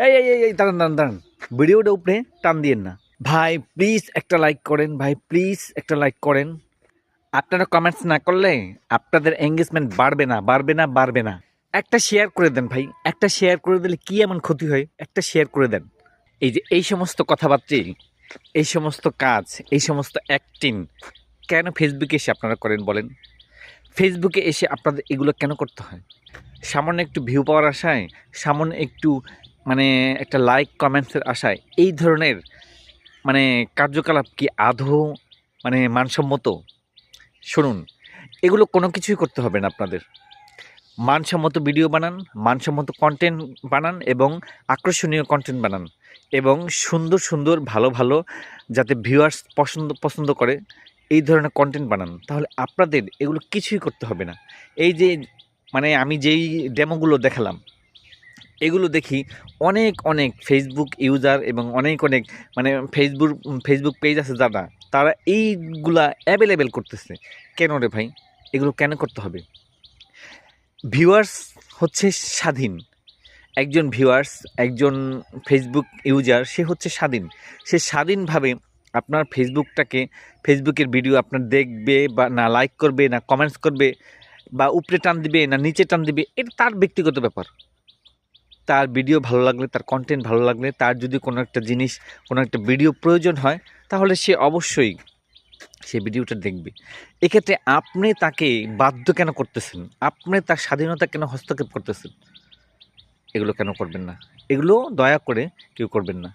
এই দাঁড়ান দাঁড়ান দাঁড়ান, ভিডিওটা উপরে টান দিয়েন না ভাই, প্লিজ একটা লাইক করেন ভাই, প্লিজ একটা লাইক করেন। আপনারা কমেন্টস না করলে আপনাদের এঙ্গেজমেন্ট বাড়বে না, বাড়বে না, বাড়বে না। একটা শেয়ার করে দেন ভাই, একটা শেয়ার করে দিলে কি এমন ক্ষতি হয়? একটা শেয়ার করে দেন। এই যে এই সমস্ত কথাবার্তা, এই সমস্ত কাজ, এই সমস্ত অ্যাক্টিং কেন ফেসবুকে এসে আপনারা করেন বলেন? ফেসবুকে এসে আপনাদের এগুলো কেন করতে হয়? সামান্য একটু ভিউ পাওয়ার আশায়, সামান্য একটু মানে একটা লাইক কমেন্টসের আশায় এই ধরনের মানে কার্যকলাপ কি আদৌ মানে মানসম্মত? শুনুন, এগুলো কোনো কিছুই করতে হবে না আপনাদের। মানসম্মত ভিডিও বানান, মানসম্মত কন্টেন্ট বানান এবং আকর্ষণীয় কন্টেন্ট বানান এবং সুন্দর সুন্দর ভালো ভালো যাতে ভিউয়ার্স পছন্দ করে এই ধরনের কন্টেন্ট বানান। তাহলে আপনাদের এগুলো কিছুই করতে হবে না। এই যে মানে আমি যেই ডেমোগুলো দেখালাম, এগুলো দেখি অনেক অনেক ফেসবুক ইউজার এবং অনেক অনেক মানে ফেসবুক পেজ আছে যারা, তারা এইগুলা অ্যাভেলেবেল করতেছে। কেন রে ভাই? এগুলো কেন করতে হবে? ভিউয়ার্স হচ্ছে স্বাধীন। একজন ভিউয়ার্স, একজন ফেসবুক ইউজার, সে হচ্ছে স্বাধীন। সে স্বাধীনভাবে আপনার ফেসবুকের ভিডিও আপনার দেখবে বা না লাইক করবে, না কমেন্টস করবে, বা উপরে টান দিবে না নিচে টান দিবে, এটা তার ব্যক্তিগত ব্যাপার। তার ভিডিও ভালো লাগলে, তার কন্টেন্ট ভালো লাগলে, তার যদি কোনো একটা জিনিস, কোনো একটা ভিডিও প্রয়োজন হয়, তাহলে সে অবশ্যই সে ভিডিওটা দেখবে। এক্ষেত্রে আপনি তাকে বাধ্য কেন করতেছেন? আপনি তার স্বাধীনতা কেন হস্তক্ষেপ করতেছেন? এগুলো কেন করবেন না? এগুলো দয়া করে কেউ করবেন না।